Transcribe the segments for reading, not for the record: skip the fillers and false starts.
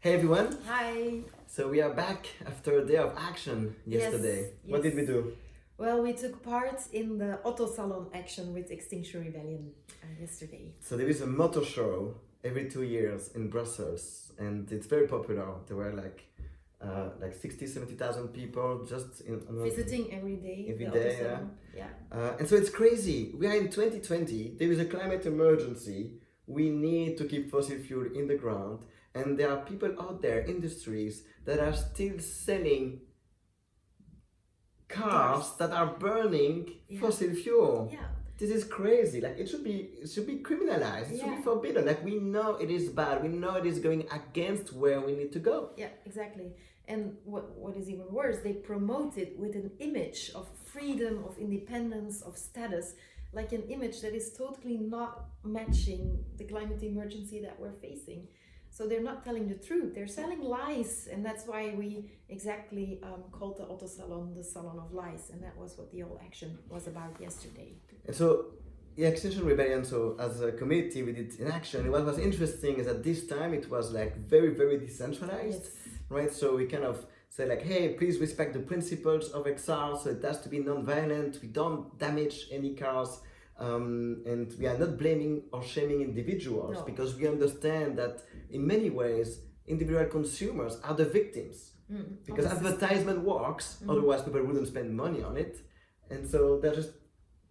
Hey everyone! Hi. So we are back after a day of action yesterday. Yes, What did we yes. do? Well, we took part in the Auto Salon action with Extinction Rebellion yesterday. So there is a motor show every 2 years in Brussels, and it's very popular. There were like 60, 70,000 people just Visiting every day every the day, Auto Salon. Yeah. and so it's crazy. We are in 2020. There is a climate emergency. We need to keep fossil fuel in the ground, and there are people out there, industries that are still selling cars that are burning fossil fuel. Yeah. This is crazy. Like it should be criminalized. It should be forbidden. Like we know it is bad. We know it is going against where we need to go. Yeah, exactly. And what is even worse, they promote it with an image of freedom, of independence, of status, like an image that is totally not matching the climate emergency that we're facing. So they're not telling the truth. They're selling lies, and that's why we exactly called the Auto Salon the Salon of Lies, and that was what the whole action was about yesterday. And so, the Extinction Rebellion. So as a committee, we did in action. What was interesting is that this time it was like very, very decentralized, right? So we kind of say like, hey, please respect the principles of XR. So it has to be non-violent. We don't damage any cars. And we are not blaming or shaming individuals because we understand that in many ways individual consumers are the victims because advertisement works, otherwise people wouldn't spend money on it, and so they're just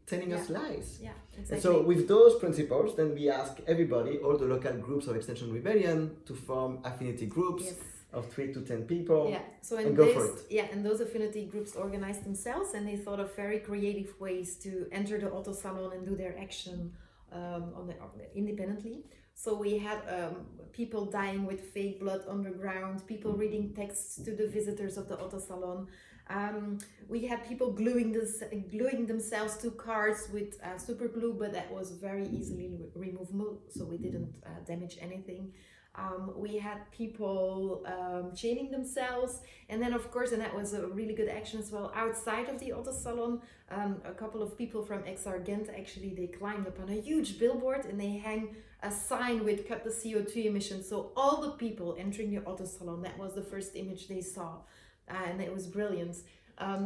telling us lies. Yeah, exactly. And so with those principles, then we ask everybody, all the local groups of Extinction Rebellion, to form affinity groups of 3 to 10 people. Yeah, so and go for it. Yeah, and those affinity groups organized themselves, and they thought of very creative ways to enter the Auto Salon and do their action independently. So we had people dying with fake blood underground, people reading texts to the visitors of the Auto Salon. We had people gluing themselves to cars with super glue, but that was very easily removable, so we didn't damage anything. We had people chaining themselves, and then of course, and that was a really good action as well, outside of the Auto Salon, a couple of people from XR Ghent actually, they climbed up on a huge billboard and they hang a sign with cut the CO2 emissions. So all the people entering the Auto Salon, that was the first image they saw, and it was brilliant.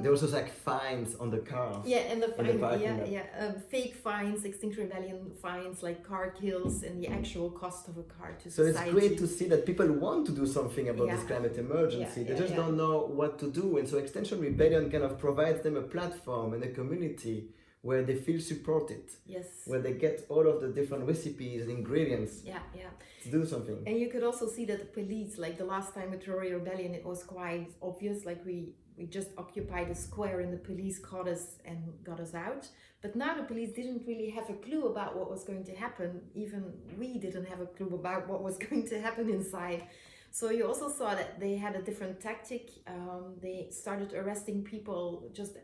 There was also like fines on the cars. Yeah, and the fine, fake fines, Extinction Rebellion fines, like car kills and the actual cost of a car to society. So it's great to see that people want to do something about this climate emergency. They just don't know what to do. And so Extinction Rebellion kind of provides them a platform and a community where they feel supported. Yes. Where they get all of the different recipes and ingredients. To do something. And you could also see that the police, like the last time with Rory Rebellion, it was quite obvious, like we just occupied a square and the police caught us and got us out. But now the police didn't really have a clue about what was going to happen. Even we didn't have a clue about what was going to happen inside. So you also saw that they had a different tactic. They started arresting people just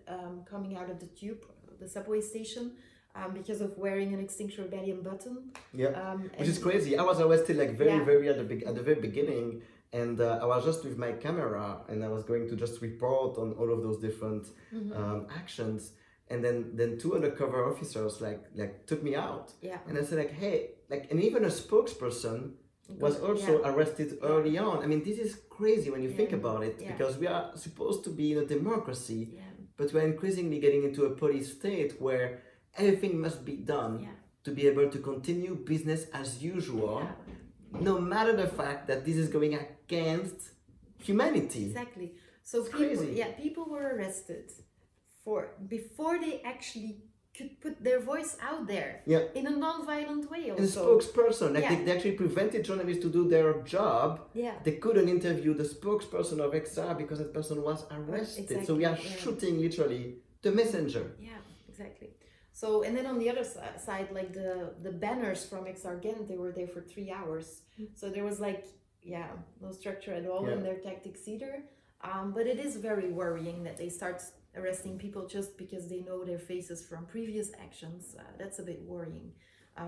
coming out of the subway station, because of wearing an Extinction Rebellion button. Which is crazy. I was arrested like very at the very beginning. And I was just with my camera and I was going to just report on all of those different actions. And then 2 undercover officers like took me out. And I said like, hey, and even a spokesperson was also arrested early on. I mean, this is crazy when you think about it, because we are supposed to be in a democracy, but we're increasingly getting into a police state where everything must be done to be able to continue business as usual. No matter the fact that this is going against humanity. Exactly. So people were arrested before they actually could put their voice out there in a non-violent way. Also. And a spokesperson, they actually prevented journalists to do their job. They couldn't interview the spokesperson of XR because that person was arrested. Exactly. So we are shooting literally the messenger. Yeah, exactly. So, and then on the other side, like the banners from XR Ghent, they were there for 3 hours. So there was no structure at all in their tactics either. But it is very worrying that they start arresting people just because they know their faces from previous actions. That's a bit worrying.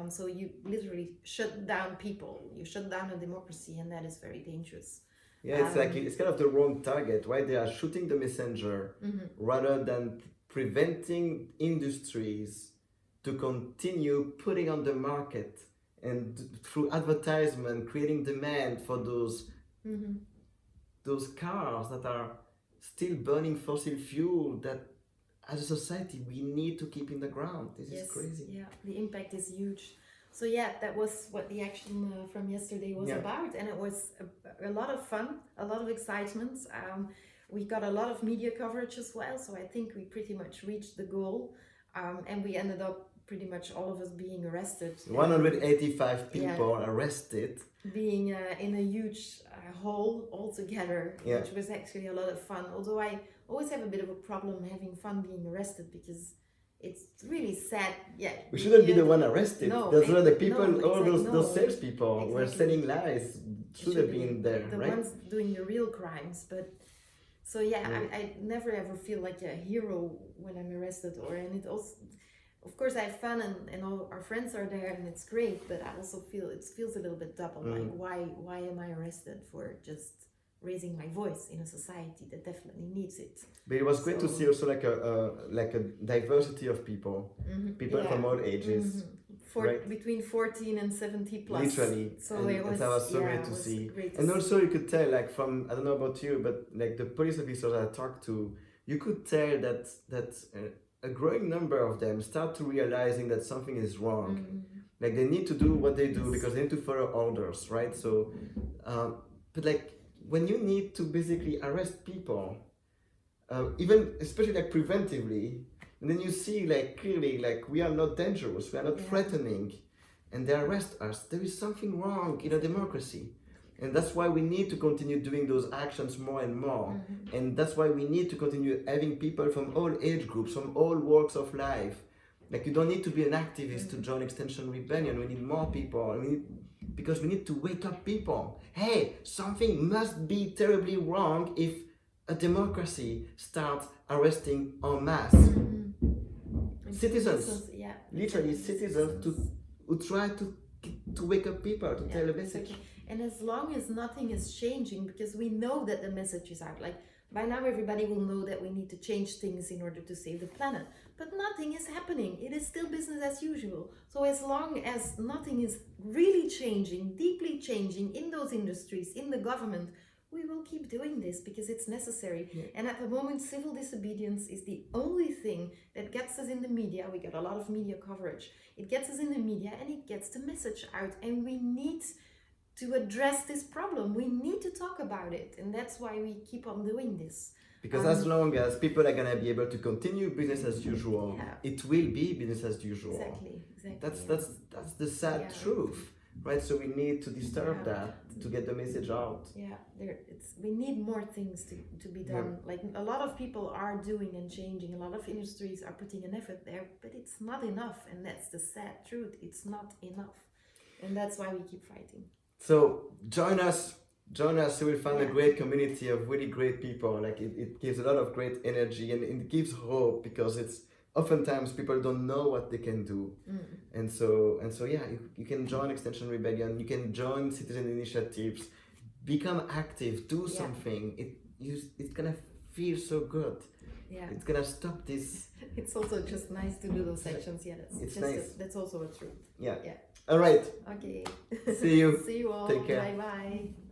So you literally shut down people, you shut down a democracy, and that is very dangerous. It's kind of the wrong target, right? They are shooting the messenger rather than preventing industries to continue putting on the market and through advertisement creating demand for those Mm-hmm. those cars that are still burning fossil fuel that as a society we need to keep in the ground. This Yes, is crazy. yeah, the impact is huge. So yeah, that was what the action from yesterday was Yeah. about, and it was a lot of fun, a lot of excitement. We got a lot of media coverage as well, so I think we pretty much reached the goal, and we ended up pretty much all of us being arrested. 185 people arrested. Being in a huge hall all together, Yeah. which was actually a lot of fun. Although I always have a bit of a problem having fun being arrested because it's really sad. Yeah, We shouldn't be the one arrested. No, Those are the people, no, all those no. salespeople who were Exactly. selling lies should have been there, the right? ones doing the real crimes. But so yeah, I never ever feel like a hero when I'm arrested, and it also, of course, I have fun and all our friends are there and it's great. But I also feel it feels a little bit double. Like why am I arrested for just raising my voice in a society that definitely needs it? But it was great to see also like a diversity of people, people from all ages. Right. Between 14 and 70 plus. Literally. So and it was, that was so yeah, great to see. Great to and see. also you could tell, like from, I don't know about you, but like the police officers I talked to, you could tell that a growing number of them start to realizing that something is wrong. Like they need to do what they do because they need to follow orders, right? So, but like when you need to basically arrest people, even especially like preventively, and then you see like clearly like we are not dangerous, we are not threatening, and they arrest us, there is something wrong in a democracy. And that's why we need to continue doing those actions more and more. And that's why we need to continue having people from all age groups, from all walks of life. Like you don't need to be an activist to join Extinction Rebellion. We need more people. Because we need to wake up people. Hey, something must be terribly wrong if a democracy starts arresting en masse. Citizens, yeah, literally citizens who try to wake up people, to tell a message. Exactly. And as long as nothing is changing, because we know that the message is out, like by now everybody will know that we need to change things in order to save the planet, but nothing is happening. It is still business as usual. So as long as nothing is really changing, deeply changing in those industries, in the government, we will keep doing this because it's necessary. And at the moment, civil disobedience is the only thing that gets us in the media. We get a lot of media coverage. It gets us in the media and it gets the message out, and we need to address this problem. We need to talk about it, and that's why we keep on doing this. Because as long as people are gonna be able to continue business as usual, it will be business as usual. Exactly. That's the sad truth, right? So we need to disturb that to get the message out. Yeah, we need more things to be done. Like a lot of people are doing and changing. A lot of industries are putting an effort there, but it's not enough, and that's the sad truth. It's not enough, and that's why we keep fighting. So join us. You will find a great community of really great people. Like it gives a lot of great energy, and it gives hope, because it's oftentimes people don't know what they can do. And so yeah, you can join Extinction Rebellion, you can join citizen initiatives, become active, do something. It's gonna feel so good. It's gonna stop this. It's also just nice to do those actions. It's nice. That's also a truth. All right. Okay. See you. See you all. Take care. Bye bye.